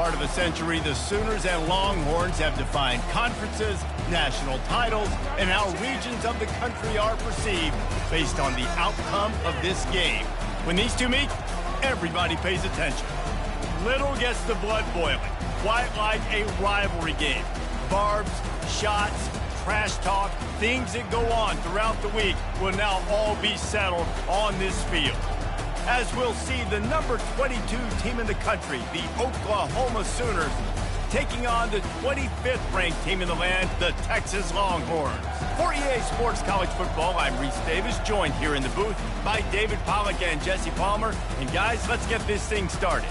part of a century, the Sooners and Longhorns have defined conferences, national titles, and how regions of the country are perceived based on the outcome of this game. When these two meet, everybody pays attention. Little gets the blood boiling, quite like a rivalry game. Barbs, shots, trash talk, things that go on throughout the week will now all be settled on this field. As we'll see the number 22 team in the country, the Oklahoma Sooners, taking on the 25th ranked team in the land, the Texas Longhorns. For EA Sports College Football, I'm Reese Davis, joined here in the booth by David Pollack and Jesse Palmer. And guys, let's get this thing started.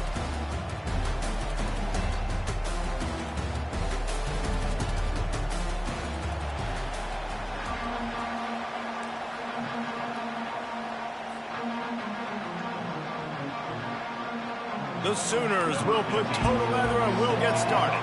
The Sooners will put total leather and we'll get started.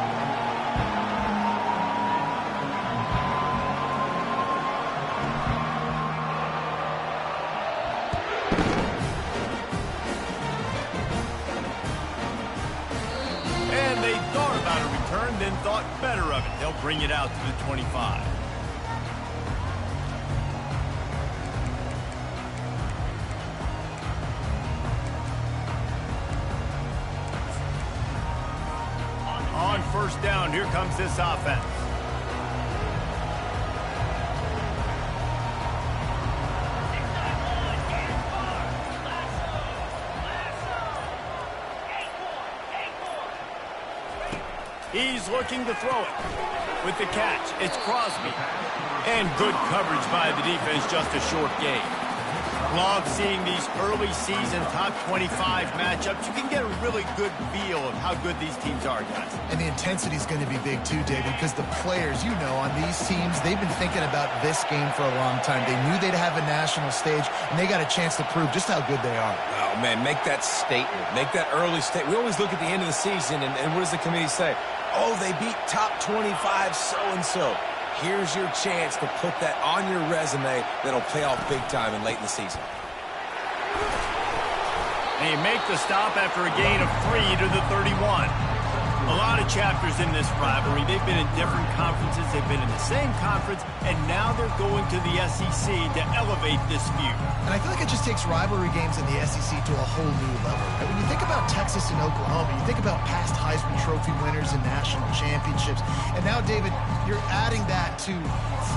And they thought about a return, then thought better of it. They'll bring it out to the 25. On first down, here comes this offense. He's looking to throw it. With the catch, it's Crosby. And good coverage by the defense, just a short gain. Love seeing these early season top 25 matchups. You can get a really good feel of how good these teams are, guys. And the intensity is going to be big too, David, because the players, you know, on these teams, they've been thinking about this game for a long time. They knew they'd have a national stage, and they got a chance to prove just how good they are. Oh, man, make that statement. Make that early statement. We always look at the end of the season, and what does the committee say? Oh, they beat top 25 so-and-so. Here's your chance to put that on your resume that'll pay off big time and late in the season. They make the stop after a gain of 3 to the 31. A lot of chapters in this rivalry. They've been in different conferences. They've been in the same conference, and now they're going to the SEC to elevate this feud. And I feel like it just takes rivalry games in the SEC to a whole new level. Right? When you think about Texas and Oklahoma, you think about past Heisman Trophy winners and national championships. And now, David, you're adding that to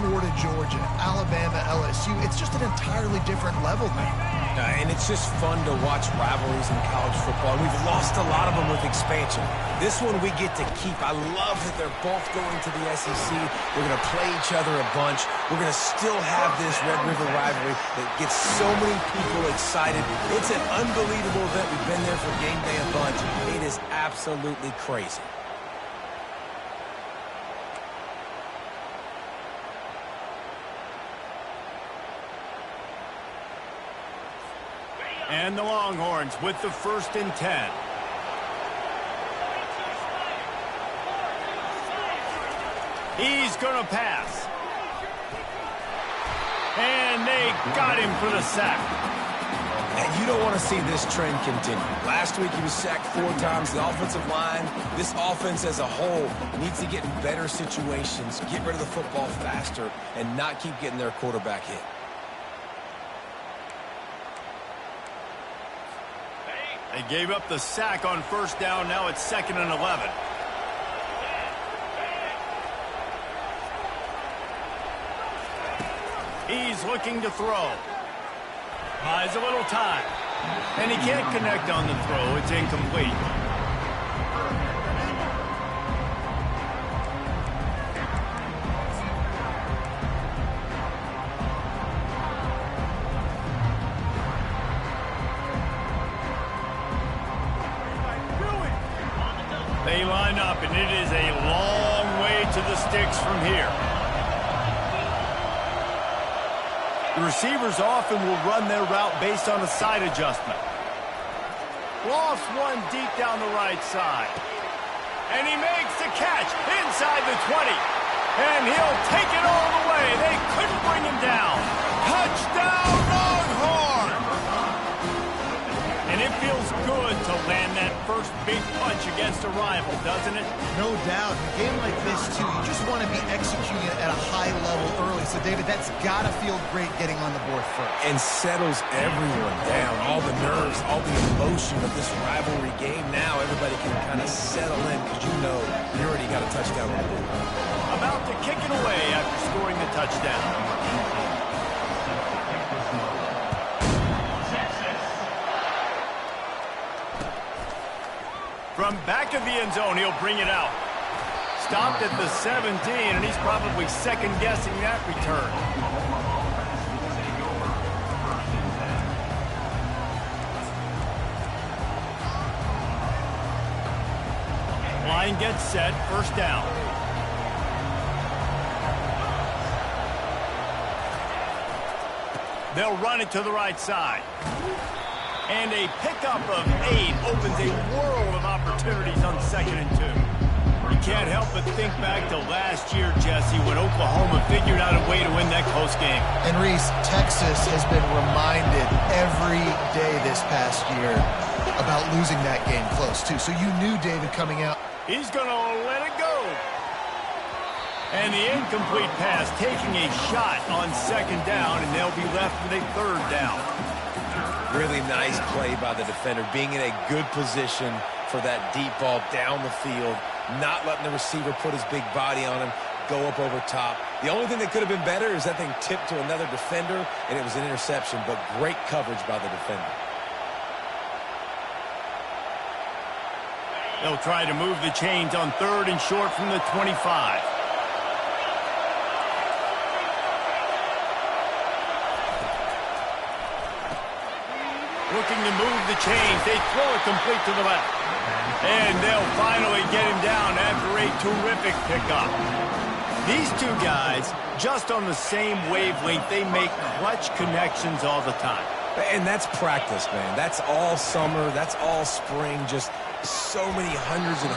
Florida, Georgia, Alabama, LSU. It's just an entirely different level now. And it's just fun to watch rivalries in college football. We've lost a lot of them with expansion. This one we get to keep. I love that they're both going to the SEC. They're going to play each other a bunch. We're going to still have this Red River rivalry that gets so many people excited. It's an unbelievable event. We've been there for game day a bunch. It is absolutely crazy. And the Longhorns with the 1st and 10. He's going to pass. And they got him for the sack. And you don't want to see this trend continue. Last week he was sacked 4 times. The offensive line, this offense as a whole, needs to get in better situations, get rid of the football faster, and not keep getting their quarterback hit. They gave up the sack on first down. Now it's 2nd and 11. He's looking to throw. Buys a little time. And he can't connect on the throw. It's incomplete. They line up, and it is a long way to the sticks from here. The receivers often will run their route based on a side adjustment. Lofts one deep down the right side. And he makes the catch inside the 20. And he'll take it all the way. They couldn't bring him down. Touchdown, Longhorn! And It feels good to land that first big punch against a rival, doesn't it? No doubt. In a game like this, too, you just want to be executing it at a high level early. So, David, that's got to feel great getting on the board first. And settles everyone down. All the nerves, all the emotion of this rivalry game. Now everybody can kind of settle in because you know you already got a touchdown on the board. About to kick it away after scoring the touchdown. From back of the end zone, he'll bring it out. Stopped at the 17, and he's probably second-guessing that return. Line gets set, first down. They'll run it to the right side. And a pickup of 8 opens a world of opportunities on 2nd and 2. You can't help but think back to last year, Jesse, when Oklahoma figured out a way to win that close game. And Reese, Texas has been reminded every day this past year about losing that game close, too. So you knew David coming out. He's going to let it go. And the incomplete pass taking a shot on 2nd down, and they'll be left with a 3rd down. Really nice play by the defender, being in a good position for that deep ball down the field, not letting the receiver put his big body on him, go up over top. The only thing that could have been better is that thing tipped to another defender, and it was an interception, but great coverage by the defender. They'll try to move the chains on 3rd and short from the 25. Looking to move the chains. They throw it complete to the left. And they'll finally get him down after a terrific pickup. These two guys, just on the same wavelength, they make clutch connections all the time. And that's practice, man. That's all summer. That's all spring. Just so many hundreds and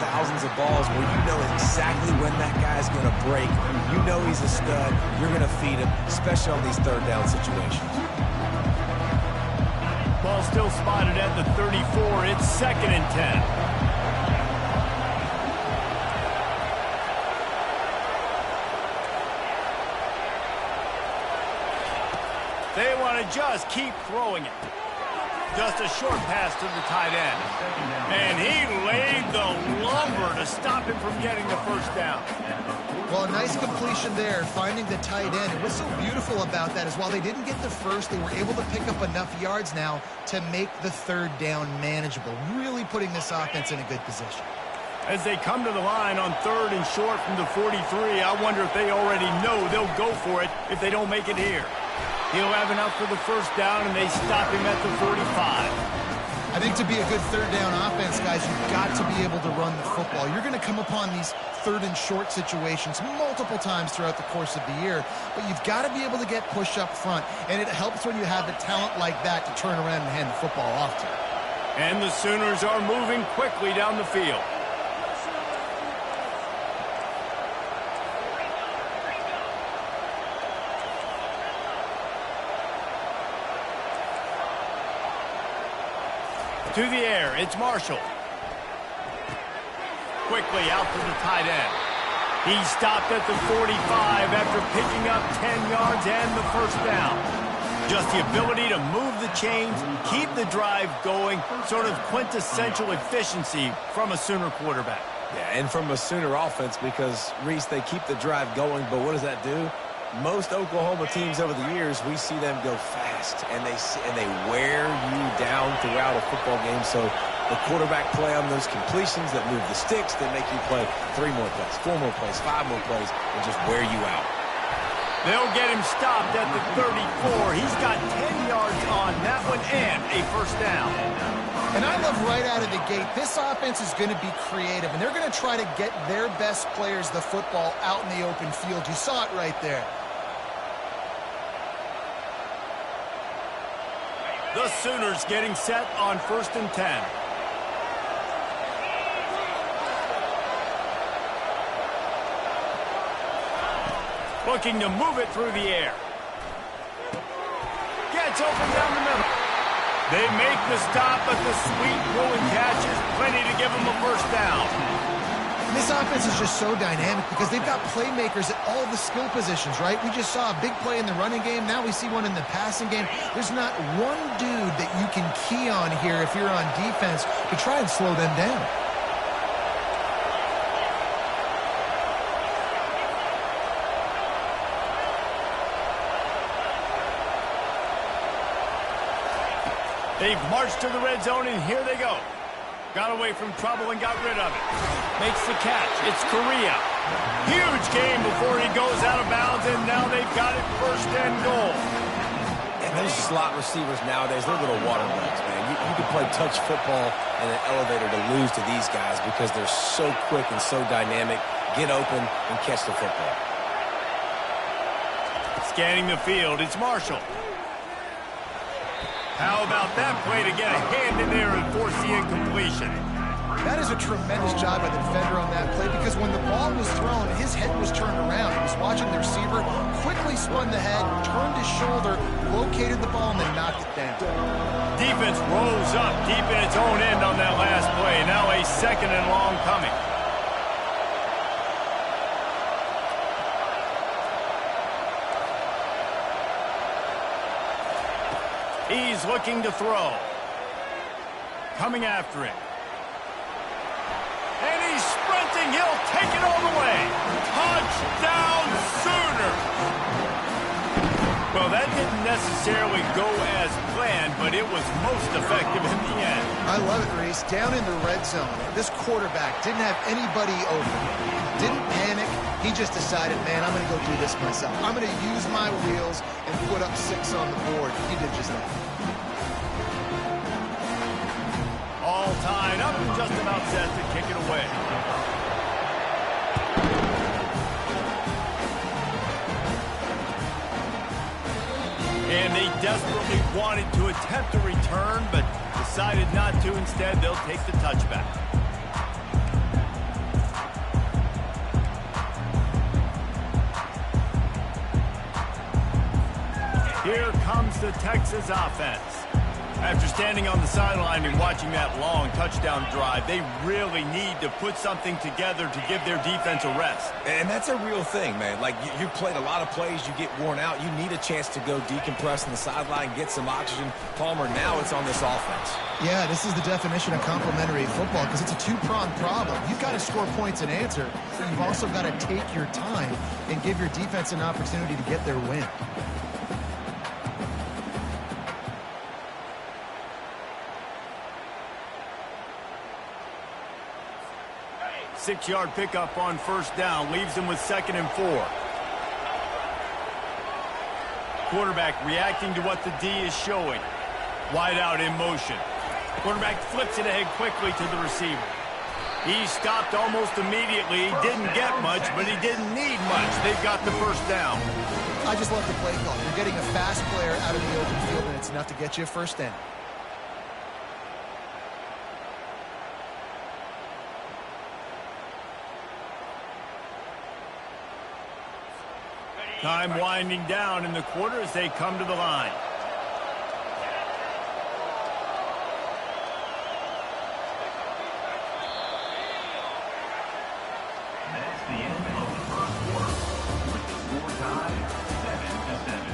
thousands of balls where you know exactly when that guy's going to break. You know he's a stud. You're going to feed him, especially on these 3rd down situations. Ball still spotted at the 34. It's 2nd and 10. They want to just keep throwing it. Just a short pass to the tight end. And he laid the lumber to stop him from getting the first down. Well, a nice completion there, finding the tight end. And what's so beautiful about that is while they didn't get the first, they were able to pick up enough yards now to make the 3rd down manageable, really putting this offense in a good position. As they come to the line on 3rd and short from the 43, I wonder if they already know they'll go for it if they don't make it here. He'll have enough for the first down, and they stop him at the 45. I think to be a good 3rd down offense, guys, you've got to be able to run the football. You're going to come upon these 3rd and short situations multiple times throughout the course of the year, but you've got to be able to get push up front, and it helps when you have the talent like that to turn around and hand the football off to. And the Sooners are moving quickly down the field. To the air, it's Marshall. Quickly out to the tight end. He stopped at the 45 after picking up 10 yards and the first down. Just the ability to move the chains, keep the drive going, sort of quintessential efficiency from a Sooner quarterback. Yeah, and from a Sooner offense because, Reese, they keep the drive going, but what does that do? Most Oklahoma teams over the years, we see them go fast, and they wear you down throughout a football game. So the quarterback play on those completions that move the sticks, that make you play 3 more plays, 4 more plays, 5 more plays, and just wear you out. They'll get him stopped at the 34. He's got 10 yards on that one and a first down. And I love right out of the gate, this offense is going to be creative, and they're going to try to get their best players the football out in the open field. You saw it right there. The Sooners getting set on 1st and 10. Looking to move it through the air. Gets open down the middle. They make the stop, but the sweet throwing catch is plenty to give them a first down. This offense is just so dynamic because they've got playmakers at all the skill positions, right? We just saw a big play in the running game. Now we see one in the passing game. There's not one dude that you can key on here if you're on defense to try and slow them down. They've marched to the red zone, and here they go. Got away from trouble and got rid of it. Makes the catch. It's Correa. Huge game before he goes out of bounds, and now they've got it first and goal. And those slot receivers nowadays, they're little water bugs, man. You can play touch football in an elevator to lose to these guys because they're so quick and so dynamic. Get open and catch the football. Scanning the field, it's Marshall. How about that play to get a hand in there and force the incompletion? That is a tremendous job by the defender on that play because when the ball was thrown, his head was turned around. He was watching the receiver, quickly spun the head, turned his shoulder, located the ball, and then knocked it down. Defense rose up deep in its own end on that last play. Now a second and long coming. He's looking to throw. Coming after it. And he's sprinting. He'll take it all the way. Touchdown Sooner. Well, that didn't necessarily go as planned, but it was most effective in the end. I love it, Reese. Down in the red zone, this quarterback didn't have anybody open. Didn't panic. He just decided, man, I'm going to go do this myself. I'm going to use my wheels and put up 6 on the board. He did just that. All tied up and just about set to kick it away. And they desperately wanted to attempt a return, but decided not to. Instead, they'll take the touchback. Here comes the Texas offense. After standing on the sideline and watching that long touchdown drive, they really need to put something together to give their defense a rest. And that's a real thing, man. Like, you played a lot of plays, you get worn out. You need a chance to go decompress on the sideline, get some oxygen. Palmer, now it's on this offense. Yeah, this is the definition of complementary football because it's a two-pronged problem. You've got to score points and answer, but you've also got to take your time and give your defense an opportunity to get their win. 6-yard pickup on first down leaves them with 2nd and 4. Quarterback reacting to what the D is showing. Wide out in motion. Quarterback flips it ahead quickly to the receiver. He stopped almost immediately. He didn't get much, but he didn't need much. They've got the first down. I just love the play call. You're getting a fast player out of the open field, and it's enough to get you a first down. Time winding down in the quarter as they come to the line. That's the end of the first quarter. With the score tied 7-7.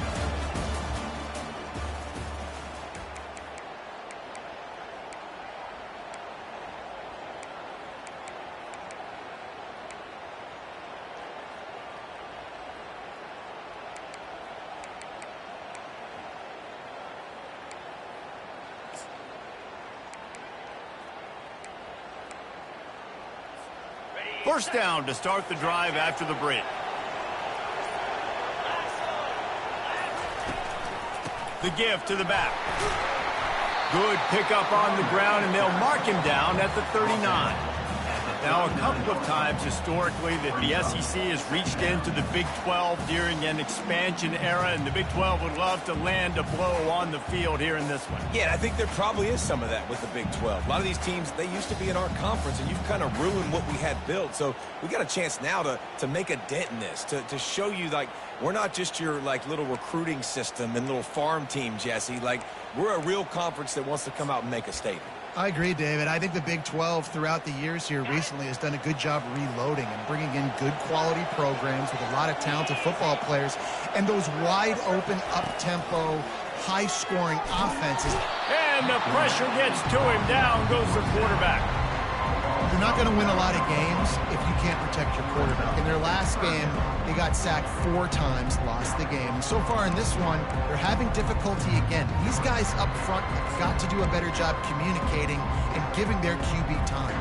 First down to start the drive after the break. The give to the back. Good pickup on the ground, and they'll mark him down at the 39. Now, a couple of times historically that the SEC has reached into the Big 12 during an expansion era, and the Big 12 would love to land a blow on the field here in this one. Yeah, I think there probably is some of that with the Big 12. A lot of these teams, they used to be in our conference, and you've kind of ruined what we had built. So we got a chance now to make a dent in this, to show you, like, we're not just your, like, little recruiting system and little farm team, Jesse. Like, we're a real conference that wants to come out and make a statement. I agree, David. I think the Big 12 throughout the years here recently has done a good job reloading and bringing in good quality programs with a lot of talented football players and those wide open, up-tempo, high-scoring offenses. And the pressure gets to him. Down goes the quarterback. You're not going to win a lot of games if you can't protect your quarterback. In their last game, they got sacked 4 times, lost the game. And so far in this one, they're having difficulty again. These guys up front have got to do a better job communicating and giving their QB time.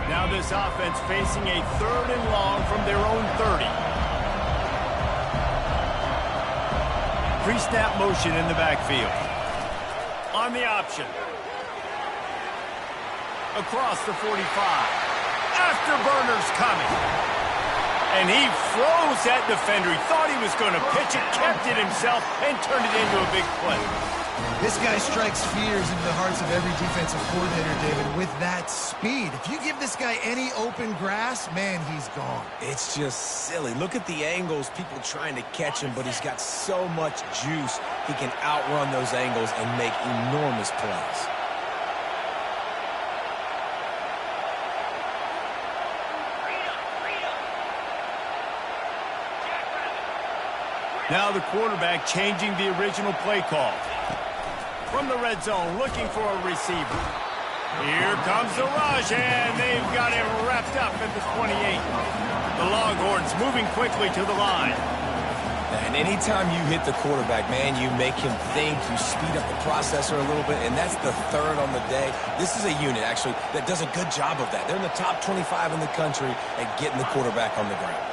Now this offense facing a 3rd and long from their own 30. Pre-snap motion in the backfield. On the option. Across the 45. Afterburner's coming. And he froze that defender. He thought he was going to pitch it, kept it himself, and turned it into a big play. This guy strikes fears into the hearts of every defensive coordinator, David, with that speed. If you give this guy any open grass, man, he's gone. It's just silly. Look at the angles, people trying to catch him, but he's got so much juice. He can outrun those angles and make enormous plays. Now the quarterback changing the original play call. From the red zone, looking for a receiver. Here comes the rush, and they've got him wrapped up at the 28. The Longhorns moving quickly to the line. And anytime you hit the quarterback, man, you make him think, you speed up the processor a little bit, and that's the 3rd on the day. This is a unit, actually, that does a good job of that. They're in the top 25 in the country at getting the quarterback on the ground.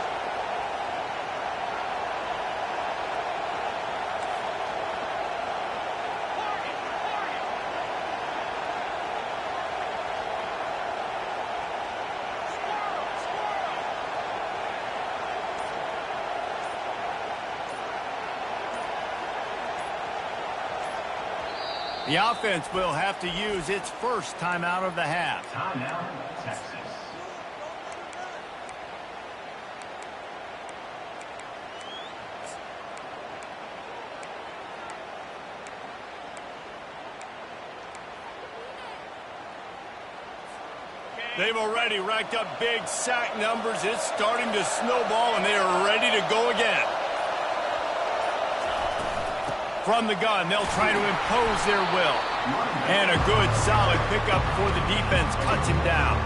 The offense will have to use its first timeout of the half. Timeout, Texas. They've already racked up big sack numbers. It's starting to snowball, and they are ready to go again. From the gun, they'll try to impose their will. And a good, solid pickup for the defense cuts him down.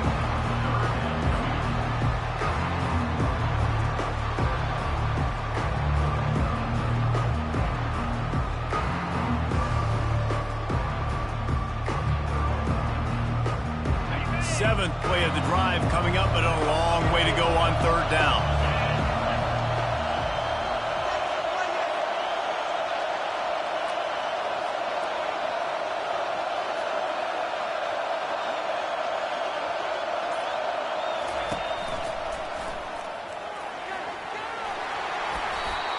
Seventh play of the drive coming up, but a long way to go on 3rd down.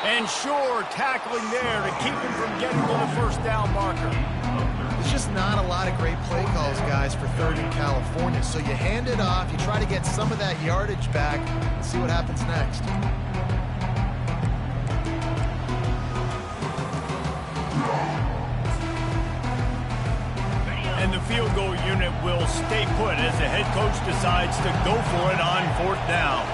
And sure, tackling there to keep him from getting to the 1st down marker. There's just not a lot of great play calls, guys, for 3rd in California. So you hand it off, you try to get some of that yardage back, and see what happens next. And the field goal unit will stay put as the head coach decides to go for it on 4th down.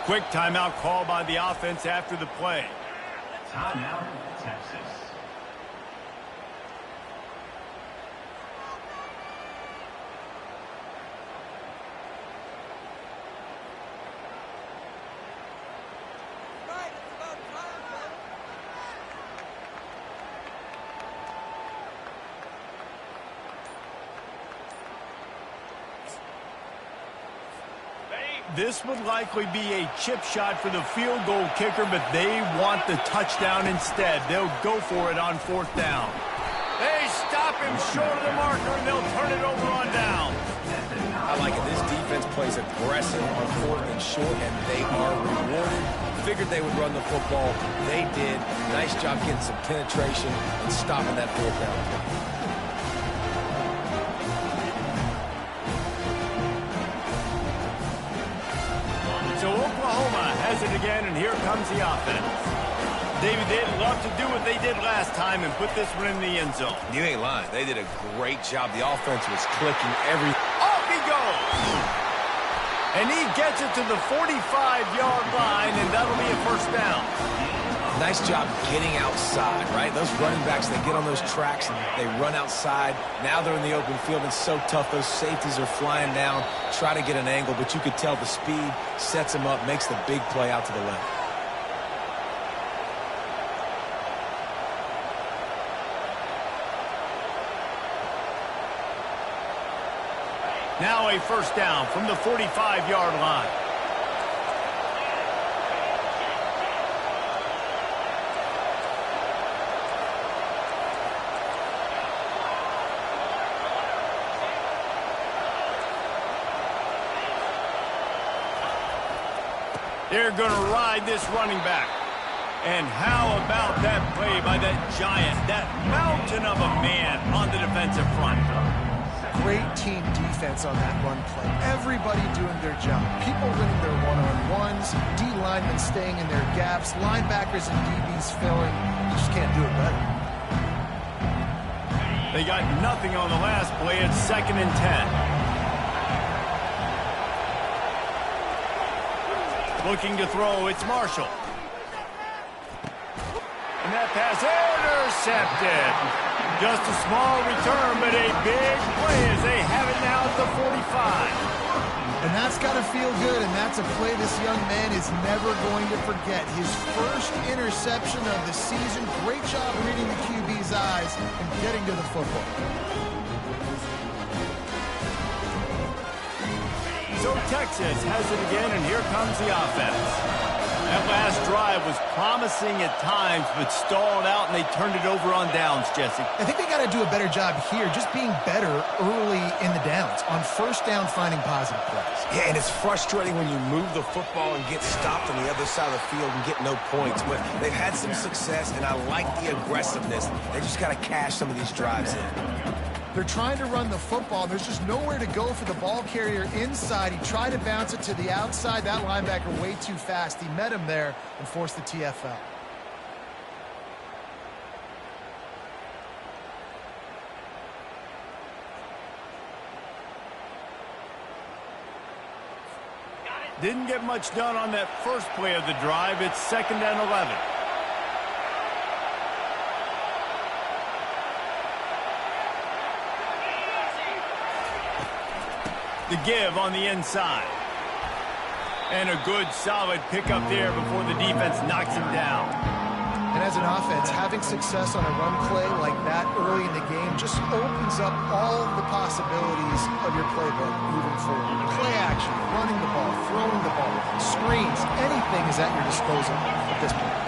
Quick timeout call by the offense after the play. Timeout, Texas. This would likely be a chip shot for the field goal kicker, but they want the touchdown instead. They'll go for it on 4th down. They stop him short of the marker, and they'll turn it over on down. I like it. This defense plays aggressive on 4th and short, and they are rewarded. Figured they would run the football. They did. Nice job getting some penetration and stopping that 4th down play. So Oklahoma has it again, and here comes the offense. David, they'd love to do what they did last time and put this one in the end zone. You ain't lying. They did a great job. The offense was clicking every... Off he goes! And he gets it to the 45-yard line, and that'll be a 1st down. Nice job getting outside, right? Those running backs, they get on those tracks, and they run outside. Now they're in the open field. It's so tough. Those safeties are flying down, try to get an angle, but you could tell the speed sets them up, makes the big play out to the left. Now a 1st down from the 45-yard line. They're going to ride this running back. And how about that play by that giant, that mountain of a man on the defensive front? Great team defense on that run play. Everybody doing their job. People winning their one-on-ones, D linemen staying in their gaps, linebackers and DBs filling. You just can't do it better. They got nothing on the last play. It's 2nd and 10. Looking to throw, it's Marshall. And that pass intercepted. Just a small return, but a big play as they have it now at the 45. And that's got to feel good, and that's a play this young man is never going to forget. His first interception of the season. Great job reading the QB's eyes and getting to the football. So Texas has it again, and here comes the offense. That last drive was promising at times, but stalled out, and they turned it over on downs, Jesse. I think they got to do a better job here, just being better early in the downs, on 1st down finding positive plays. Yeah, and it's frustrating when you move the football and get stopped on the other side of the field and get no points. But they've had some success, and I like the aggressiveness. They just got to cash some of these drives in. They're trying to run the football. There's just nowhere to go for the ball carrier inside. He tried to bounce it to the outside. That linebacker way too fast. He met him there and forced the TFL. Didn't get much done on that first play of the drive. It's 2nd and 11. The give on the inside. And a good, solid pickup there before the defense knocks him down. And as an offense, having success on a run play like that early in the game just opens up all the possibilities of your playbook moving forward. Play action, running the ball, throwing the ball, screens, anything is at your disposal at this point.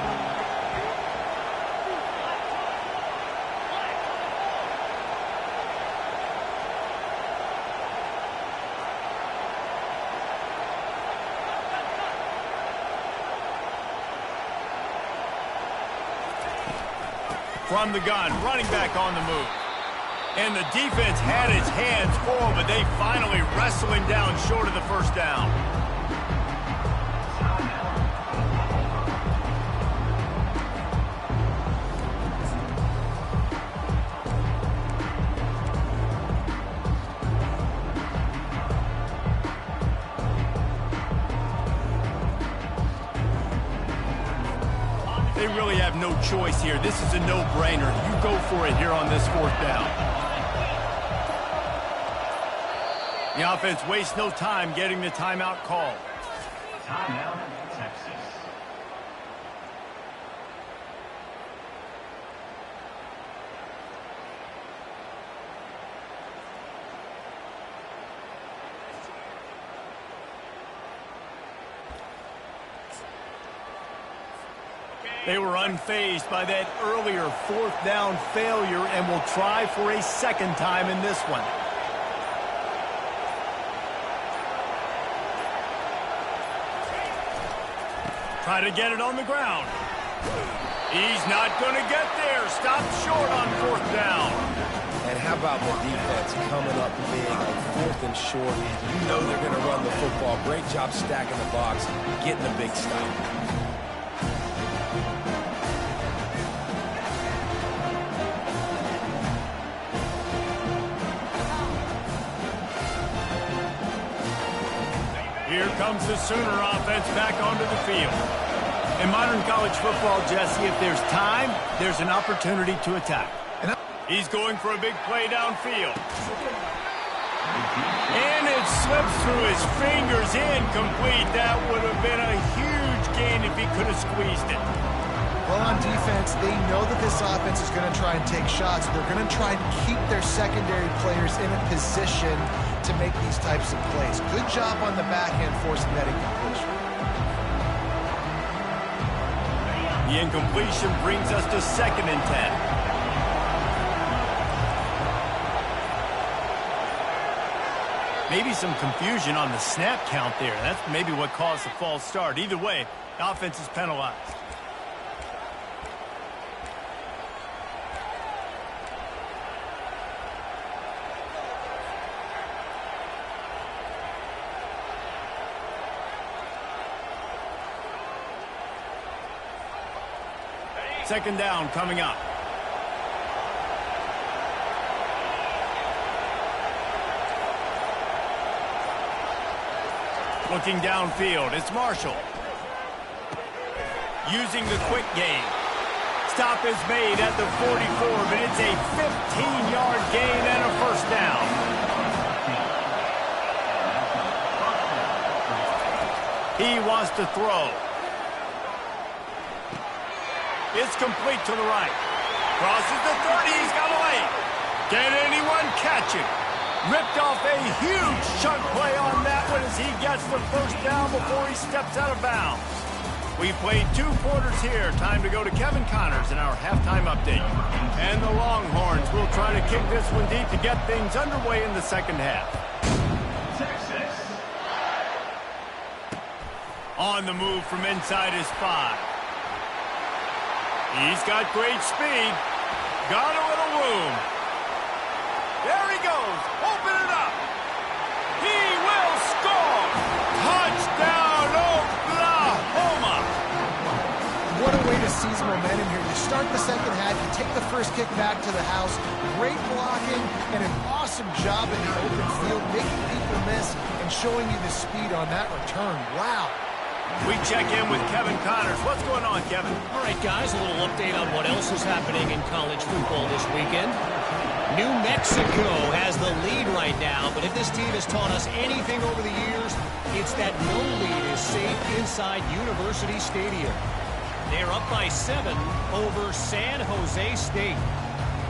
From the gun, running back on the move. And the defense had its hands full, but they finally wrestle him down short of the 1st down. They really have no choice here. This is a no-brainer. You go for it here on this 4th down. The offense wastes no time getting the timeout called. Timeout, Texas. They were unfazed by that earlier fourth down failure and will try for a second time in this one. Try to get it on the ground. He's not going to get there. Stopped short on fourth down. And how about the defense coming up big on fourth and short? You know they're going to run the football. Great job stacking the box, getting the big stop. Here comes the Sooner offense back onto the field. In modern college football, Jesse, if there's time, there's an opportunity to attack. He's going for a big play downfield. And it slips through his fingers, incomplete. That would have been a huge gain if he could have squeezed it. Well, on defense, they know that this offense is going to try and take shots. They're going to try and keep their secondary players in a position to make these types of plays. Good job on the back end forcing that incompletion. The incompletion brings us to 2nd and 10. Maybe some confusion on the snap count there. That's maybe what caused the false start. Either way, the offense is penalized. Second down coming up. Looking downfield, it's Marshall. Using the quick game. Stop is made at the 44, but it's a 15-yard gain and a first down. He wants to throw. It's complete to the right. Crosses the 30, he's got a lane. Can anyone catch it? Ripped off a huge chunk play on that one as he gets the first down before he steps out of bounds. We played 2 quarters here. Time to go to Kevin Connors in our halftime update. And the Longhorns will try to kick this one deep to get things underway in the second half. Texas. On the move from inside his 5. He's got great speed. Got a little room. There he goes. Open it up. He will score. Touchdown, Oklahoma. What a way to seize momentum here. You start the second half, you take the first kick back to the house. Great blocking and an awesome job in the open field, making people miss and showing you the speed on that return. Wow. We check in with Kevin Connors. What's going on, Kevin? All right, guys, a little update on what else is happening in college football this weekend. New Mexico has the lead right now, but if this team has taught us anything over the years, it's that no lead is safe inside University Stadium. They're up by 7 over San Jose State.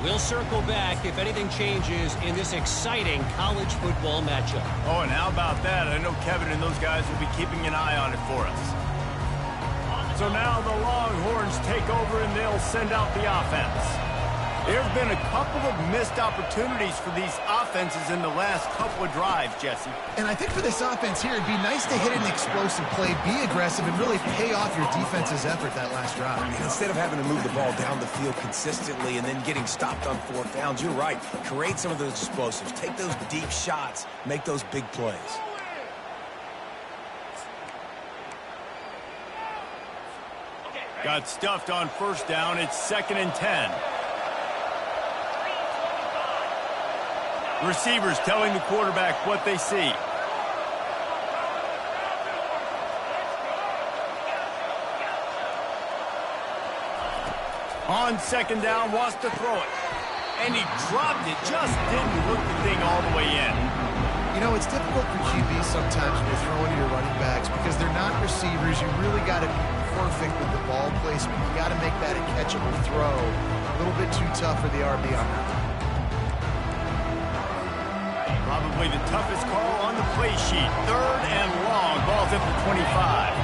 We'll circle back if anything changes in this exciting college football matchup. Oh, and how about that? I know Kevin and those guys will be keeping an eye on it for us. So now the Longhorns take over and they'll send out the offense. There have been a couple of missed opportunities for these offenses in the last couple of drives, Jesse. And I think for this offense here, it'd be nice to hit an explosive play, be aggressive, and really pay off your defense's effort that last drive. And instead of having to move the ball down the field consistently and then getting stopped on 4th downs, you're right. Create some of those explosives. Take those deep shots. Make those big plays. Got stuffed on first down. It's 2nd and 10. Receivers telling the quarterback what they see. On 2nd down, wants to throw it. And he dropped it, just didn't hook the thing all the way in. You know, it's difficult for QBs sometimes when you're throwing to your running backs because they're not receivers. You really got to be perfect with the ball placement. You got to make that a catchable throw. A little bit too tough for the RB on that. Probably the toughest call on the play sheet. 3rd and long. Ball's at the 25.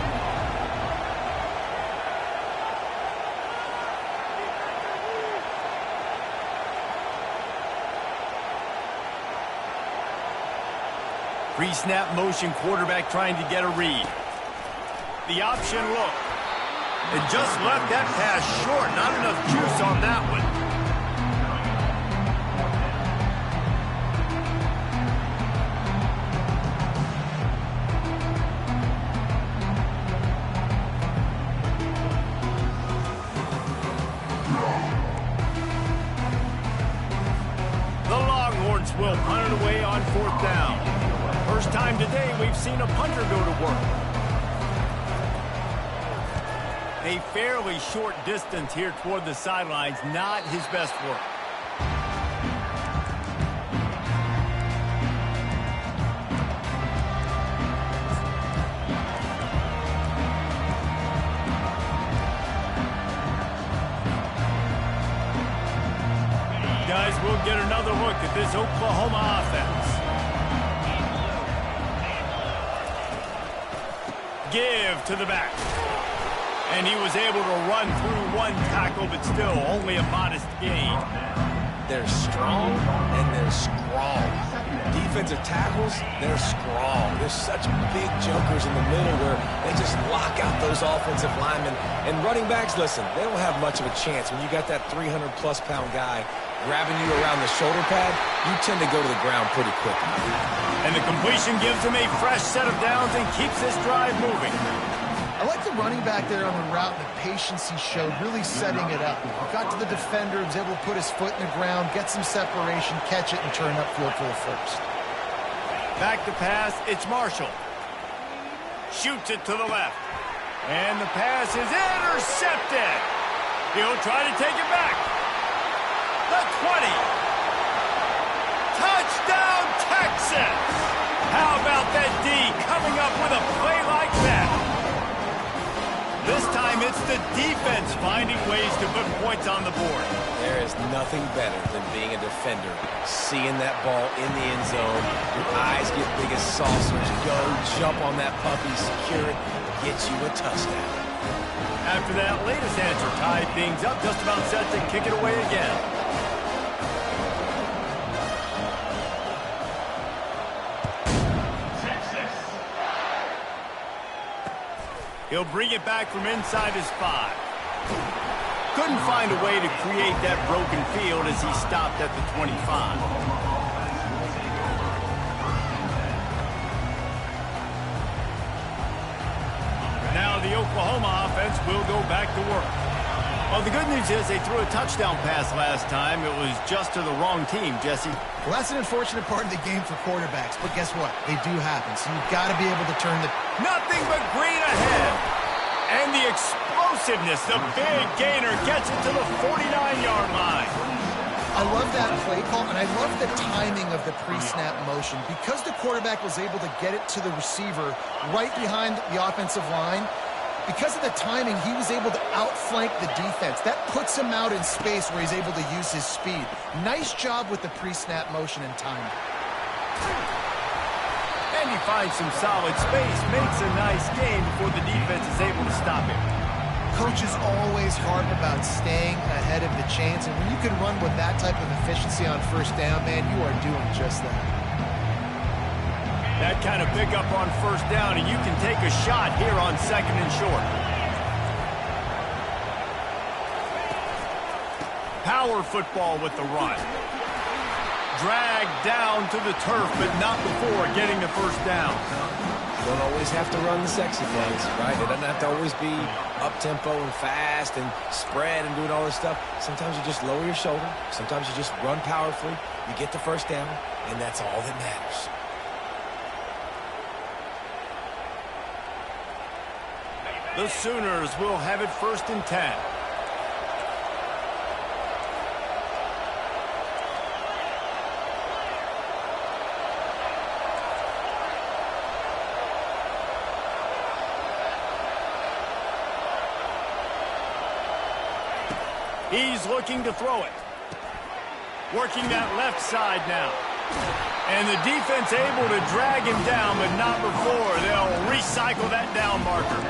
Pre-snap motion quarterback trying to get a read. The option look. And just left that pass short. Not enough juice on that one. The Longhorns will punt it away on 4th down. First time today we've seen a punter go to work. A fairly short distance here toward the sidelines, not his best work. Guys, we'll get another look at this Oklahoma offense. Give to the back. And he was able to run through one tackle, but still only a modest gain. They're strong and they're strong. Defensive tackles, they're strong. There's such big jumpers in the middle where they just lock out those offensive linemen. And running backs, listen, they don't have much of a chance. When you got that 300-plus pound guy grabbing you around the shoulder pad, you tend to go to the ground pretty quickly. And the completion gives him a fresh set of downs and keeps this drive moving. I like the running back there on the route and the patience he showed, really setting it up. He got to the defender, was able to put his foot in the ground, get some separation, catch it, and turn upfield for the first. Back to pass, it's Marshall. Shoots it to the left. And the pass is intercepted. He'll try to take it back. The 20. Touchdown, Texas! How about that D coming up with a play like that? This time it's the defense finding ways to put points on the board. There is nothing better than being a defender. Seeing that ball in the end zone, your eyes get big as saucers. Go, jump on that puppy, secure it, get you a touchdown. After that latest answer tied things up, just about set to kick it away again. He'll bring it back from inside his 5. Couldn't find a way to create that broken field as he stopped at the 25. Now the Oklahoma offense will go back to work. Well, the good news is they threw a touchdown pass last time. It was just to the wrong team, Jesse. Well, that's an unfortunate part of the game for quarterbacks, but guess what? They do happen, so you've got to be able to turn the... Nothing but green ahead. And the explosiveness, the big gainer gets it to the 49-yard line. I love that play call, and I love the timing of the pre-snap motion. Because the quarterback was able to get it to the receiver right behind the offensive line, because of the timing, he was able to outflank the defense. That puts him out in space where he's able to use his speed. Nice job with the pre-snap motion and timing. And he finds some solid space, makes a nice gain before the defense is able to stop him. Coaches always harp about staying ahead of the chains, and when you can run with that type of efficiency on 1st down, man, you are doing just that. That kind of pickup on 1st down, and you can take a shot here on 2nd and short. Power football with the run. Dragged down to the turf, but not before getting the 1st down. You don't always have to run the sexy plays, right? It doesn't have to always be up-tempo and fast and spread and doing all this stuff. Sometimes you just lower your shoulder. Sometimes you just run powerfully. You get the 1st down, and that's all that matters. The Sooners will have it 1st and 10. He's looking to throw it. Working that left side now. And the defense able to drag him down, but not before. They'll recycle that down marker.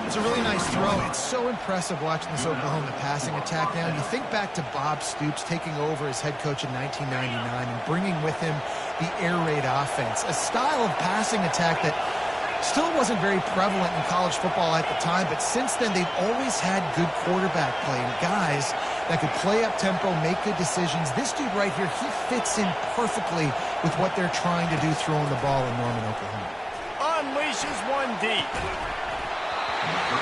It's a really nice throw. It's so impressive watching this Oklahoma passing attack now. You think back to Bob Stoops taking over as head coach in 1999 and bringing with him the air raid offense, a style of passing attack that still wasn't very prevalent in college football at the time, but since then they've always had good quarterback play and guys that could play up tempo, make good decisions. This dude right here, he fits in perfectly with what they're trying to do throwing the ball in Norman, Oklahoma. Unleashes one deep.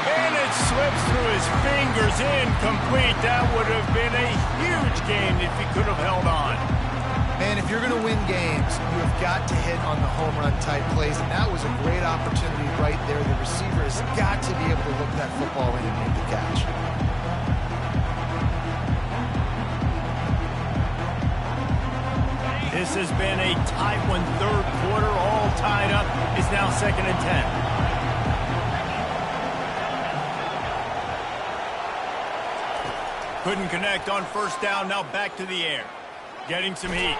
And it slips through his fingers, incomplete. That would have been a huge game if he could have held on. Man, if you're going to win games, you have got to hit on the home run type plays, and that was a great opportunity right there. The receiver has got to be able to look that football in and make the catch. This has been a tight one, third quarter, all tied up. It's now 2nd and 10. Couldn't connect on first down, now back to the air. Getting some heat.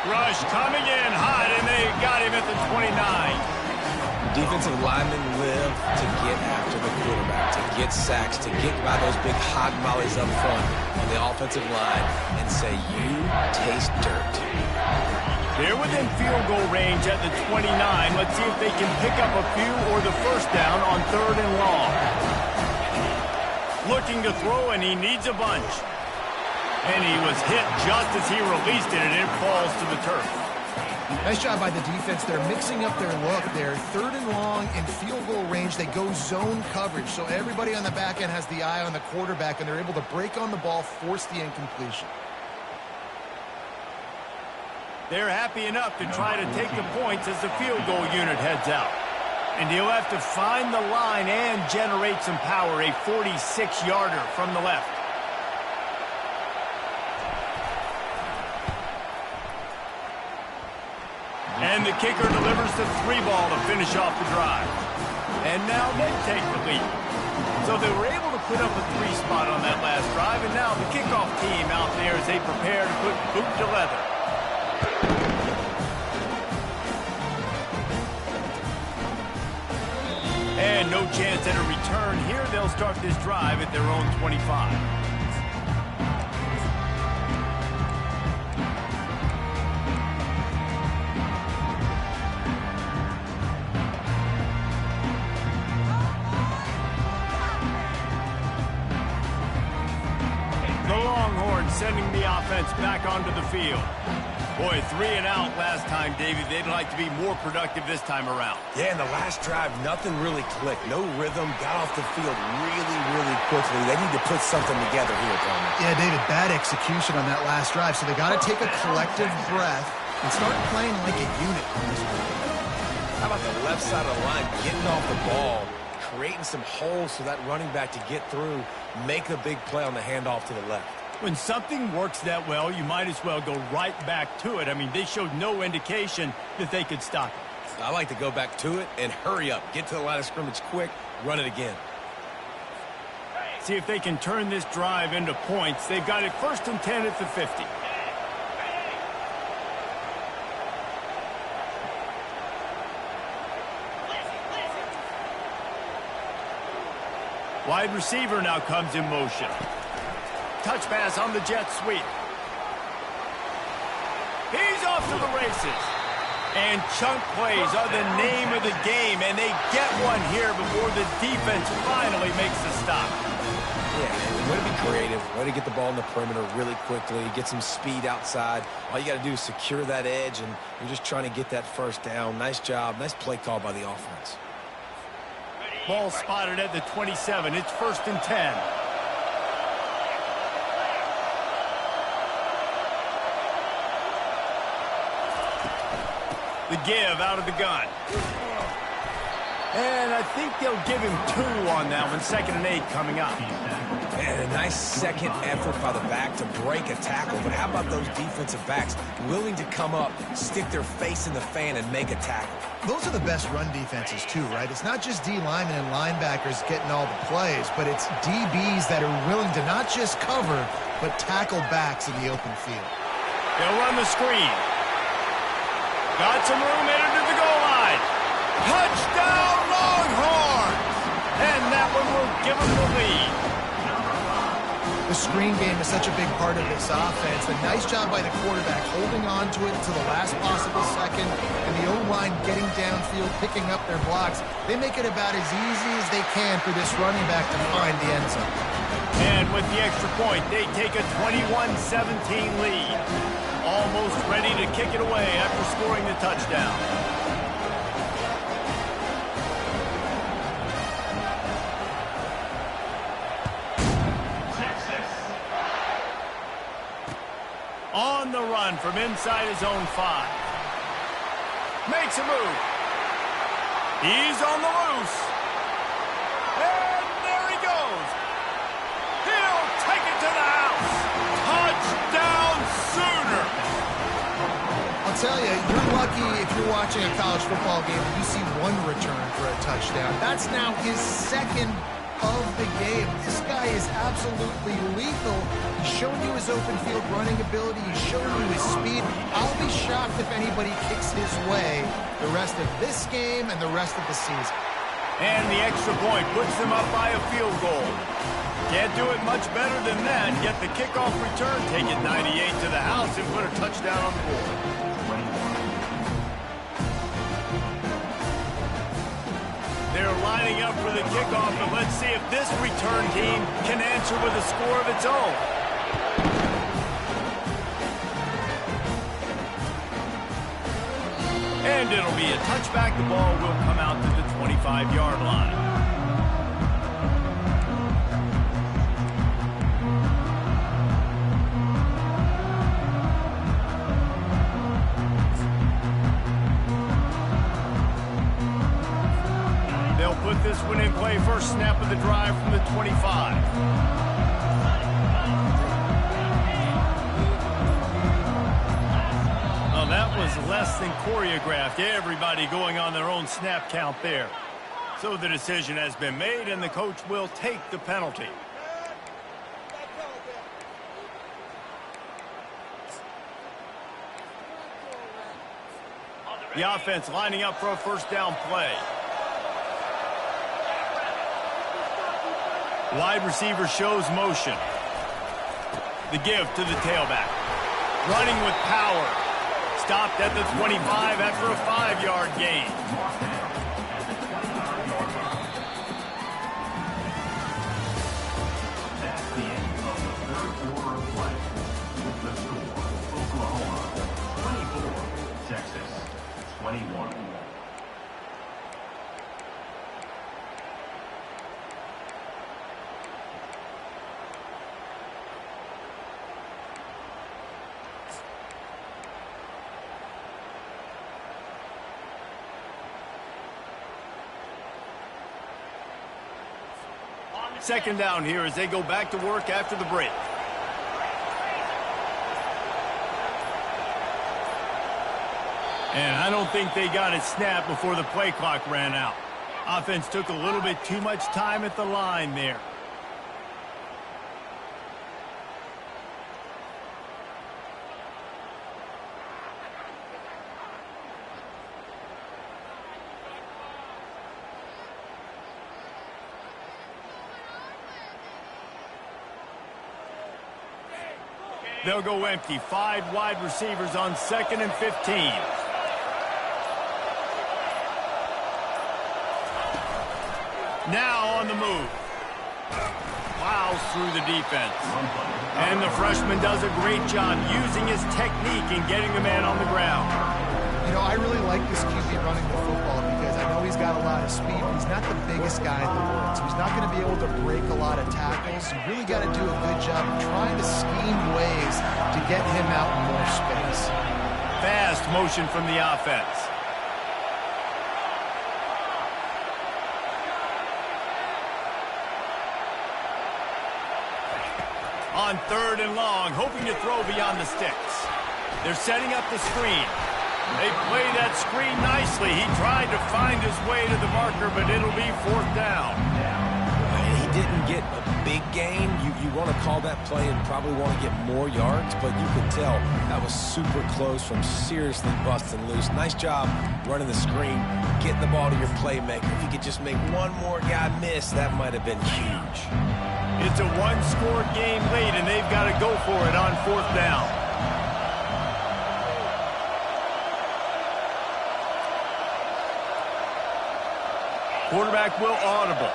Rush coming in hot, and they got him at the 29. Defensive linemen live to get after the quarterback, to get sacks, to get by those big hog mollies up front on the offensive line and say, you taste dirt. They're within field goal range at the 29. Let's see if they can pick up a few or the first down on 3rd and long. Looking to throw, and he needs a bunch. And he was hit just as he released it, and it falls to the turf. Nice job by the defense. They're mixing up their look. They're 3rd and long in field goal range. They go zone coverage, so everybody on the back end has the eye on the quarterback, and they're able to break on the ball, force the incompletion. They're happy enough to try to take the points as the field goal unit heads out. And he'll have to find the line and generate some power, a 46-yarder from the left. And the kicker delivers the 3 ball to finish off the drive. And now they take the lead. So they were able to put up a 3 spot on that last drive, and now the kickoff team out there as they prepare to put boot to leather. And no chance at a return here. They'll start this drive at their own 25. The Longhorns sending the offense back onto the field. Boy, 3 and out last time, David. They'd like to be more productive this time around. Yeah, in the last drive, nothing really clicked. No rhythm, got off the field really quickly. They need to put something together here, Tony. Yeah, David, bad execution on that last drive, so they got to take a collective breath and start playing like a unit on this one. How about the left side of the line, getting off the ball, creating some holes for that running back to get through, make a big play on the handoff to the left. When something works that well, you might as well go right back to it. I mean, they showed no indication that they could stop it. I like to go back to it and hurry up. Get to the line of scrimmage quick, run it again. See if they can turn this drive into points. They've got it 1st and 10 at the 50. Wide receiver now comes in motion. Touch pass on the jet sweep. He's off to the races. And chunk plays are the name of the game, and they get one here before the defense finally makes the stop. Yeah, way to be creative, way to get the ball in the perimeter really quickly, get some speed outside. All you got to do is secure that edge, and you're just trying to get that first down. Nice job, nice play call by the offense. Ball spotted at the 27. It's 1st and 10. The give out of the gun. And I think they'll give him 2 on that one. 2nd and 8 coming up. And a nice second effort by the back to break a tackle. But how about those defensive backs willing to come up, stick their face in the fan, and make a tackle? Those are the best run defenses, too, right? It's not just D linemen and linebackers getting all the plays, but it's DBs that are willing to not just cover, but tackle backs in the open field. They'll run the screen. Got some room headed to the goal line. Touchdown, Longhorns! And that one will give them the lead. The screen game is such a big part of this offense. A nice job by the quarterback holding on to it to the last possible second, and the O-line getting downfield, picking up their blocks. They make it about as easy as they can for this running back to find the end zone. And with the extra point, they take a 21-17 lead. Almost ready to kick it away after scoring the touchdown. On the run from inside his own 5. Makes a move. He's on the loose. And there he goes. He'll take it to the house. Touchdown Sooner. I'll tell you, you're lucky if you're watching a college football game and you see one return for a touchdown. That's now his second of the game. This guy is absolutely lethal. He's showing you his open field running ability. He's showing you his speed. I'll be shocked if anybody kicks his way the rest of this game and the rest of the season. And the extra point puts them up by a field goal. Can't do it much better than that. Get the kickoff return, take it 98 to the house, and put a touchdown on the board. They're lining up for the kickoff, but let's see if this return team can answer with a score of its own. And it'll be a touchback. The ball will come out to the 25-yard line. They'll put this one in play. First snap of the drive from the 25. Well, that was less than choreographed. Everybody going on their own snap count there. So the decision has been made, and the coach will take the penalty. The offense lining up for a first down play. Wide receiver shows motion. The give to the tailback. Running with power. Stopped at the 25 after a 5-yard gain. That's the end of the third quarter of play. The score, Oklahoma 24, Texas 21. Second down here as they go back to work after the break. And I don't think they got it snapped before the play clock ran out. Offense took a little bit too much time at the line there. They'll go empty. 5 wide receivers on 2nd and 15. Now on the move. Plows through the defense. And the freshman does a great job using his technique and getting the man on the ground. You know, I really like this QB running the football because I know he's got a lot of speed, but he's not the biggest guy in the world, so he's not going to be able to break a lot of tackles. You really got to do a good job of trying to scheme ways to get him out in more space. Fast motion from the offense. On 3rd and long, hoping to throw beyond the sticks. They're setting up the screen. They play that screen nicely. He tried to find his way to the marker, but it'll be 4th down. He didn't get a big gain. You want to call that play and probably want to get more yards, but you could tell that was super close from seriously busting loose. Nice job running the screen, getting the ball to your playmaker. If you could just make one more guy miss, that might have been huge. It's a one-score game late, and they've got to go for it on 4th down. Quarterback will audible.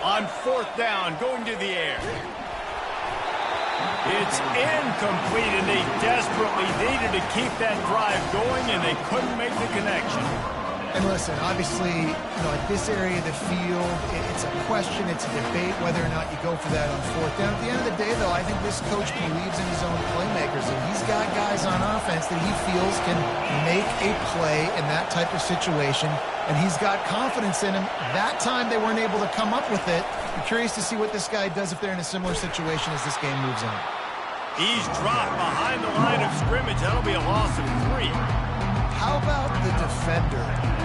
On 4th down, going to the air. It's incomplete, and they desperately needed to keep that drive going, and they couldn't make the connection. And listen, obviously, at this area of the field, it's a question, it's a debate whether or not you go for that on 4th down. At the end of the day, though, I think this coach believes in his own playmakers, and he's got guys on offense that he feels can make a play in that type of situation, and he's got confidence in him. That time, they weren't able to come up with it. I'm curious to see what this guy does if they're in a similar situation as this game moves on. He's dropped behind the line of scrimmage. That'll be a loss of 3. How about the defender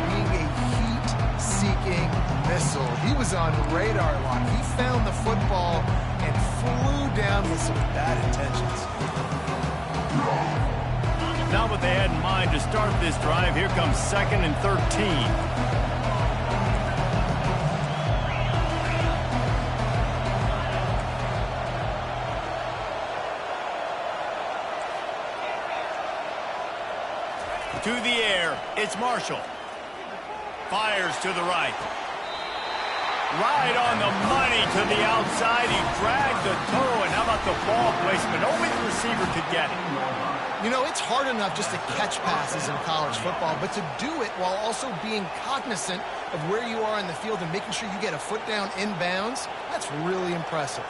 being a heat-seeking missile? He was on radar lock. He found the football and flew down with some bad intentions. Not what they had in mind to start this drive. Here comes 2nd and 13. To the air, it's Marshall. Fires to the right. Right on the money to the outside. He dragged the toe, and how about the ball placement? Only the receiver could get it. It's hard enough just to catch passes in college football, but to do it while also being cognizant of where you are in the field and making sure you get a foot down inbounds, that's really impressive.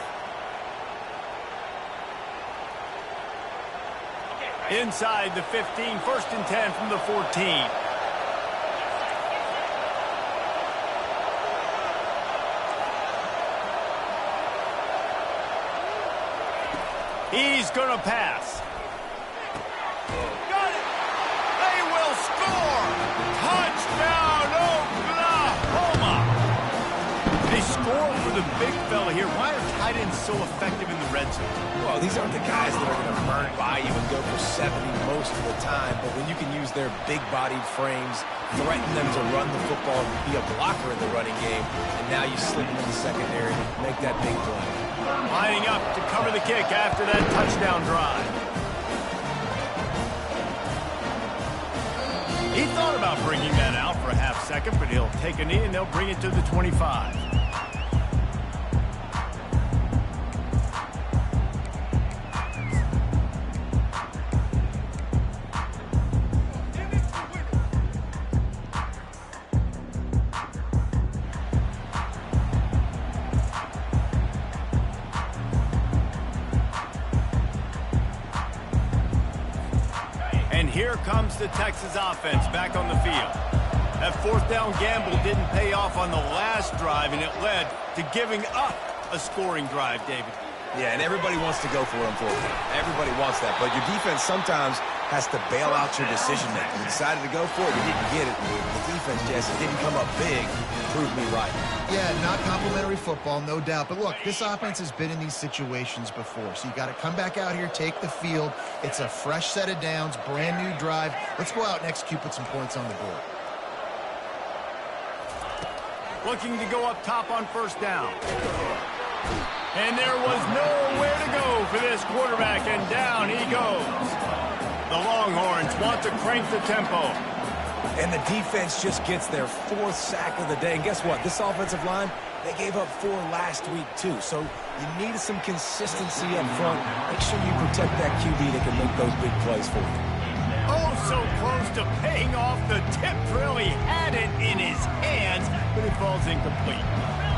Inside the 15, 1st and 10 from the 14. He's going to pass. Got it. They will score. Touchdown, Oklahoma. They score for the big fella here. Why are tight ends so effective in the red zone? Well, these aren't the guys that are going to burn by you and go for 70 most of the time, but when you can use their big-bodied frames, threaten them to run the football, be a blocker in the running game, and now you slip into the secondary and make that big play. Lining up to cover the kick after that touchdown drive. He thought about bringing that out for a half second, but he'll take a knee and they'll bring it to the 25. And here comes the Texas offense back on the field. That 4th down gamble didn't pay off on the last drive, and it led to giving up a scoring drive, David. Yeah, and everybody wants to go for it on 4th down. Everybody wants that, but your defense sometimes has to bail out your decision-making. You decided to go for it, you didn't get it. The defense just didn't come up big. Proved me right. Yeah, not complimentary football, no doubt. But look, this offense has been in these situations before. So you got to come back out here, take the field. It's a fresh set of downs, brand new drive. Let's go out and execute, put some points on the board. Looking to go up top on 1st down. And there was nowhere to go for this quarterback, and down he goes. The Longhorns want to crank the tempo. And the defense just gets their 4th sack of the day. And guess what? This offensive line, they gave up 4 last week, too. So you needed some consistency up front. Make sure you protect that QB that can make those big plays for you. Oh, so close to paying off the tip drill. He had it in his hands, but it falls incomplete.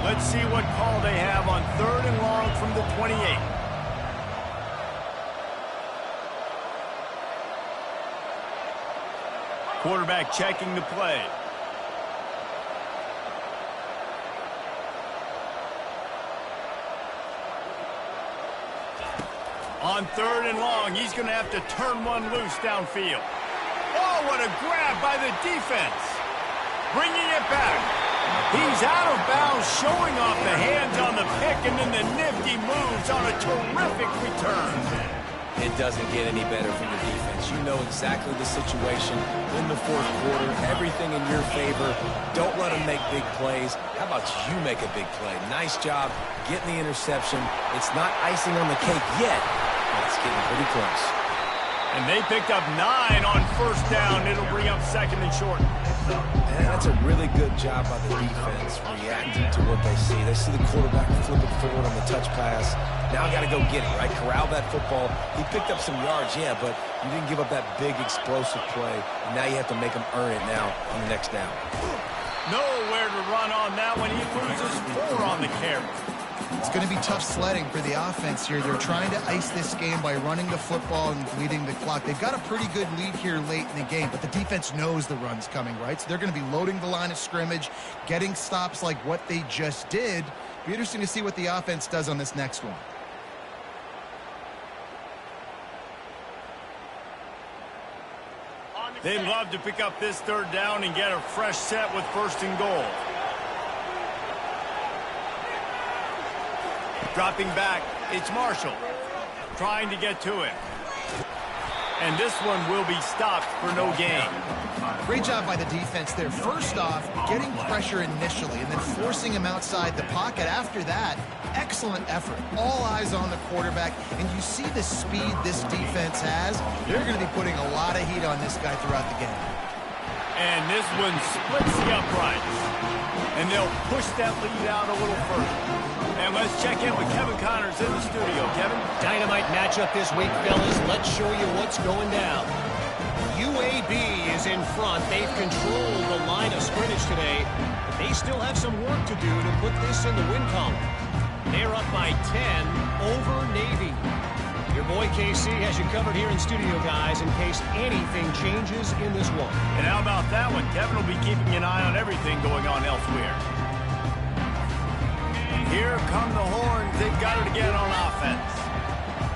Let's see what call they have on 3rd and long from the 28. Quarterback checking the play. On 3rd and long, he's going to have to turn one loose downfield. Oh, Oh, what a grab by the defense. Bringing it back. He's out of bounds, showing off the hands on the pick, and then the nifty moves on a terrific return. It doesn't get any better from your defense. You know exactly the situation in the fourth quarter, everything in your favor. Don't let them make big plays. How about you make a big play? Nice job getting the interception. It's not icing on the cake yet, but it's getting pretty close. And they picked up 9 on first down. It'll bring up second and short. And that's a really good job by the defense, reacting to what they see. They see the quarterback flip it forward on the touch pass. Now I got to go get it, right? Corral that football. He picked up some yards, yeah, but you didn't give up that big explosive play. And now you have to make them earn it now on the next down. Nowhere to run on that one. He loses 4 on the carry. It's going to be tough sledding for the offense here. They're trying to ice this game by running the football and bleeding the clock. They've got a pretty good lead here late in the game, but the defense knows the run's coming, right? So they're going to be loading the line of scrimmage, getting stops like what they just did. Be interesting to see what the offense does on this next one. They'd love to pick up this third down and get a fresh set with first and goal. Dropping back, it's Marshall. Trying to get to it. And this one will be stopped for no gain. Great job by the defense there. First off, getting pressure initially and then forcing him outside the pocket. After that, excellent effort. All eyes on the quarterback. And you see the speed this defense has. They're going to be putting a lot of heat on this guy throughout the game. And this one splits the uprights. And they'll push that lead out a little further. And let's check in with Kevin Connors in the studio. Kevin? Dynamite matchup this week, fellas. Let's show you what's going down. UAB is in front. They've controlled the line of scrimmage today, but they still have some work to do to put this in the win column. They're up by 10 over Navy. Your boy KC has you covered here in studio, guys, in case anything changes in this one. And how about that one? Kevin will be keeping an eye on everything going on elsewhere. Here come the horns. They've got it again on offense.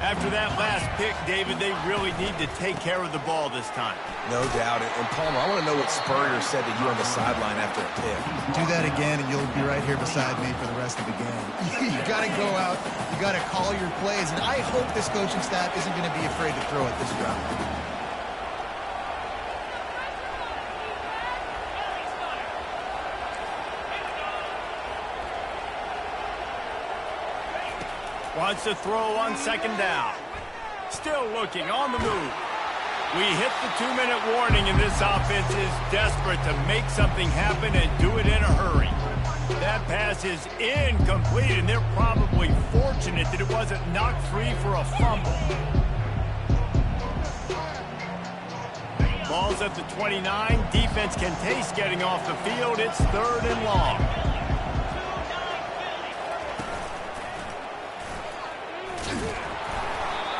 After that last pick, David, they really need to take care of the ball this time. No doubt. And Palmer, I want to know what Spurrier said to you on the sideline after a pick. Do that again, and you'll be right here beside me for the rest of the game. You got to go out. You got to call your plays. And I hope this coaching staff isn't going to be afraid to throw at this drop. Wants to throw on second down. Still looking on the move. We hit the 2-minute warning, and this offense is desperate to make something happen and do it in a hurry. That pass is incomplete, and they're probably fortunate that it wasn't knocked free for a fumble. Ball's at the 29. Defense can taste getting off the field. It's third and long.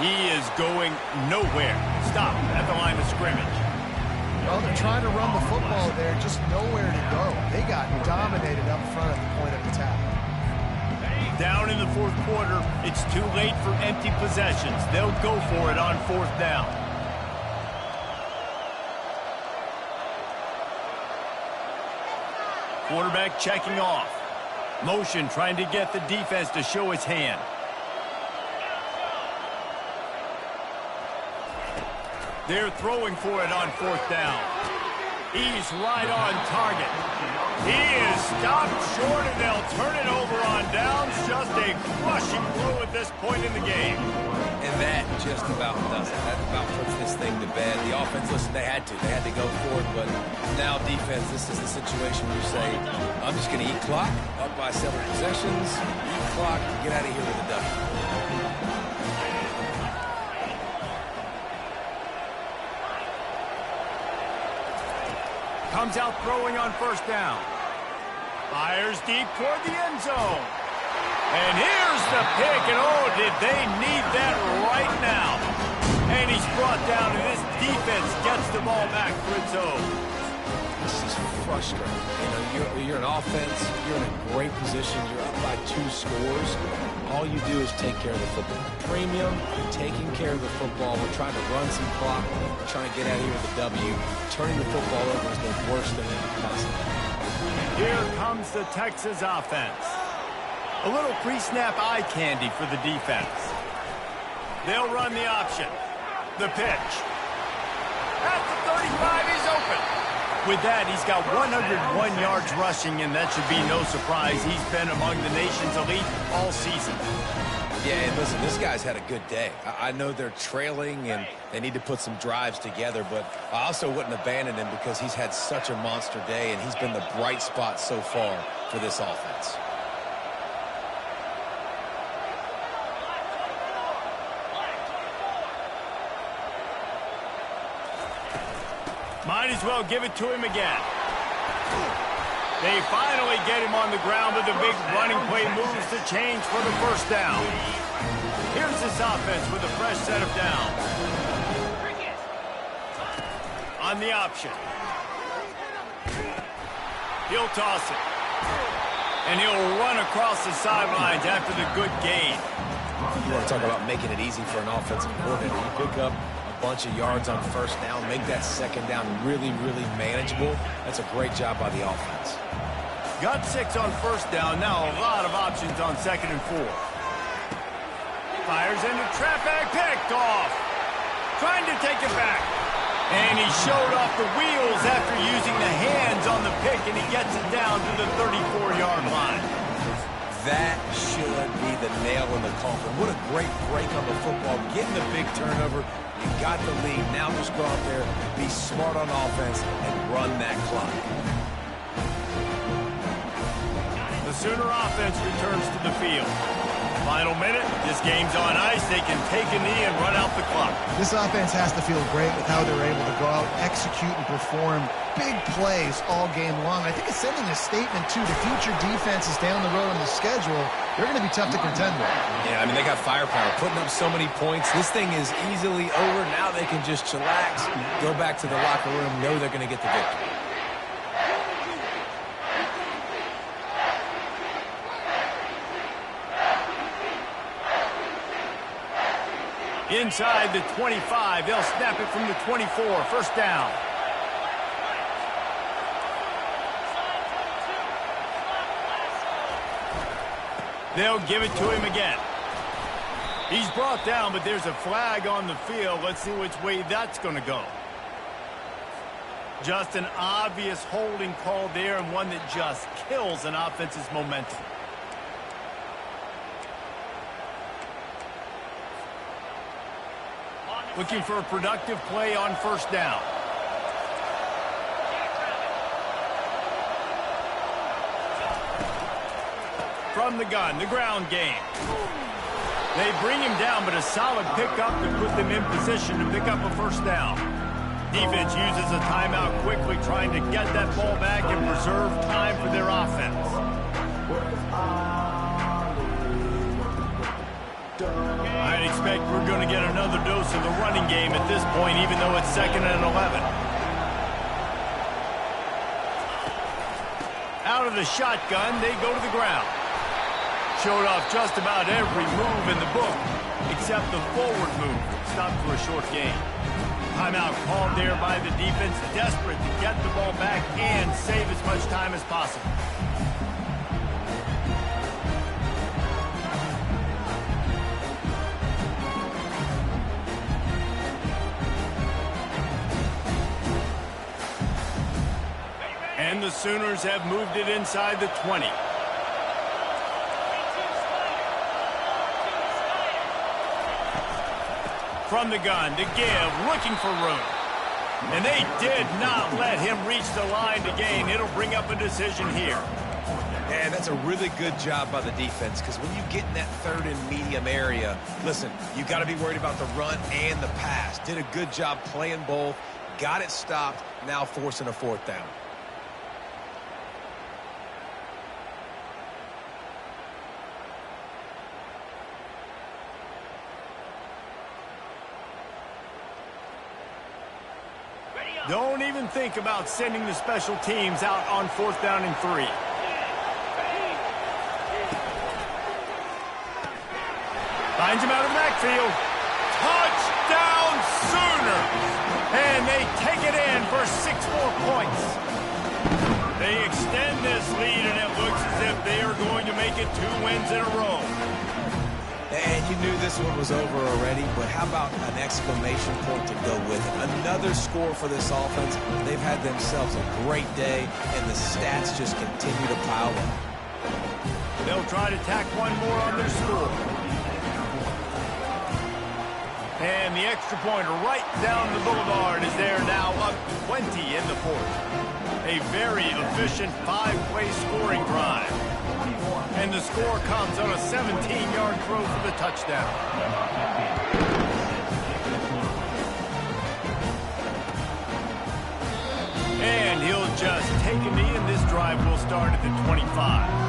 He is going nowhere. Stop at the line of scrimmage. Well, they're trying to run the football there, just nowhere to go. They got dominated up front at the point of attack. Down in the fourth quarter, it's too late for empty possessions. They'll go for it on fourth down. Quarterback checking off. Motion trying to get the defense to show his hand. They're throwing for it on fourth down. He's right on target. He is stopped short, and they'll turn it over on downs. Just a crushing blow at this point in the game. And that just about does it. That about puts this thing to bed. The offense, listen, they had to go for it, but now defense, this is the situation where you say, I'm just going to eat clock, up by several possessions, eat clock, get out of here with a W. Comes out throwing on first down. Fires deep toward the end zone. And here's the pick, and oh, did they need that right now. And he's brought down, and this defense gets the ball back for its own. This is frustrating. You know, you're an offense, you're in a great position, you're up by 2 scores. All you do is take care of the football. Premium, taking care of the football. We're trying to run some clock. We're trying to get out of here with a W. Turning the football over is the worst thing that can possibly happen. Here comes the Texas offense. A little pre-snap eye candy for the defense. They'll run the option. The pitch. At the 35, he's open. With that, he's got 101 yards rushing, and that should be no surprise. He's been among the nation's elite all season. Yeah, and listen, this guy's had a good day. I know they're trailing, and they need to put some drives together, but I also wouldn't abandon him because he's had such a monster day, and he's been the bright spot so far for this offense. Might as well give it to him again. They finally get him on the ground with a big running play moves to change for the first down. Here's this offense with a fresh set of downs. On the option. He'll toss it. And he'll run across the sidelines after the good gain. You want to talk about making it easy for an offensive coordinator. You pick up a bunch of yards on first down, make that second down really, really manageable. That's a great job by the offense. Got 6 on first down. Now a lot of options on 2nd and 4. Fires into trap bag, picked off. Trying to take it back. And he showed off the wheels after using the hands on the pick, and he gets it down to the 34-yard line. That should be the nail in the coffin. What a great break on the football. Getting the big turnover. You got the lead. Now just go out there, be smart on offense, and run that clock. The Sooner offense returns to the field. Final minute. This game's on ice. They can take a knee and run out the clock. This offense has to feel great with how they're able to go out, execute, and perform big plays all game long. I think it's sending a statement to the future defenses down the road on the schedule. They're going to be tough to contend with. Yeah, I mean, they got firepower, putting up so many points. This thing is easily over. Now they can just chillax, go back to the locker room, know they're going to get the victory. Inside the 25, they'll snap it from the 24. First down. They'll give it to him again. He's brought down, but there's a flag on the field. Let's see which way that's going to go. Just an obvious holding call there, and one that just kills an offense's momentum. Looking for a productive play on first down. From the gun, the ground game. They bring him down, but a solid pickup to put them in position to pick up a first down. Defense uses a timeout quickly, trying to get that ball back and preserve time for their offense. I'd expect we're going to get another dose of the running game at this point, even though it's 2nd and 11. Out of the shotgun, they go to the ground. Showed off just about every move in the book, except the forward move. Stopped for a short gain. Timeout called there by the defense, desperate to get the ball back and save as much time as possible. And the Sooners have moved it inside the 20. From the gun to give, looking for room. And they did not let him reach the line to gain. It'll bring up a decision here. And that's a really good job by the defense, because when you get in that 3rd and medium area, listen, you got to be worried about the run and the pass. Did a good job playing both, got it stopped, now forcing a 4th down. Don't even think about sending the special teams out on 4th down and 3. Finds him out of the backfield. Touchdown Sooners! And they take it in for 6 more points. They extend this lead, and it looks as if they are going to make it 2 wins in a row. And you knew this one was over already, but how about an exclamation point to go with it? Another score for this offense. They've had themselves a great day, and the stats just continue to pile up. They'll try to tack one more on their score. And the extra pointer right down the boulevard is there now, up 20 in the 4th. A very efficient 5-way scoring drive. And the score comes on a 17-yard throw for the touchdown. And he'll just take a knee, and this drive will start at the 25.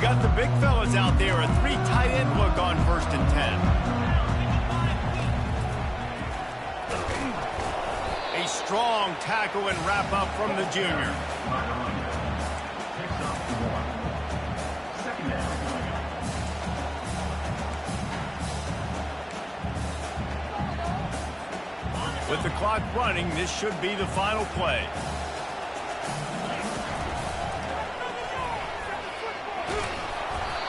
Got the big fellas out there, a 3 tight end look on 1st and 10. A strong tackle and wrap up from the junior. With the clock running, this should be the final play.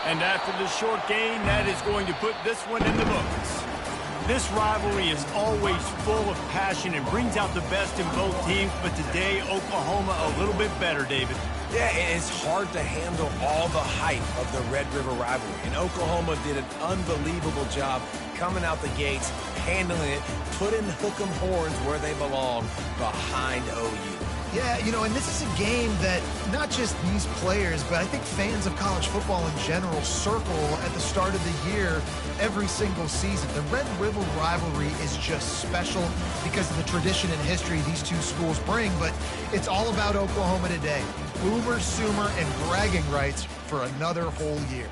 And after the short gain, that is going to put this one in the books. This rivalry is always full of passion and brings out the best in both teams, but today, Oklahoma a little bit better, David. Yeah, it's hard to handle all the hype of the Red River rivalry. And Oklahoma did an unbelievable job coming out the gates, handling it, putting hook 'em horns where they belong, behind OU. Yeah, you know, and this is a game that not just these players, but I think fans of college football in general circle at the start of the year every single season. The Red River rivalry is just special because of the tradition and history these two schools bring, but it's all about Oklahoma today. Boomer, Sooner, and bragging rights for another whole year.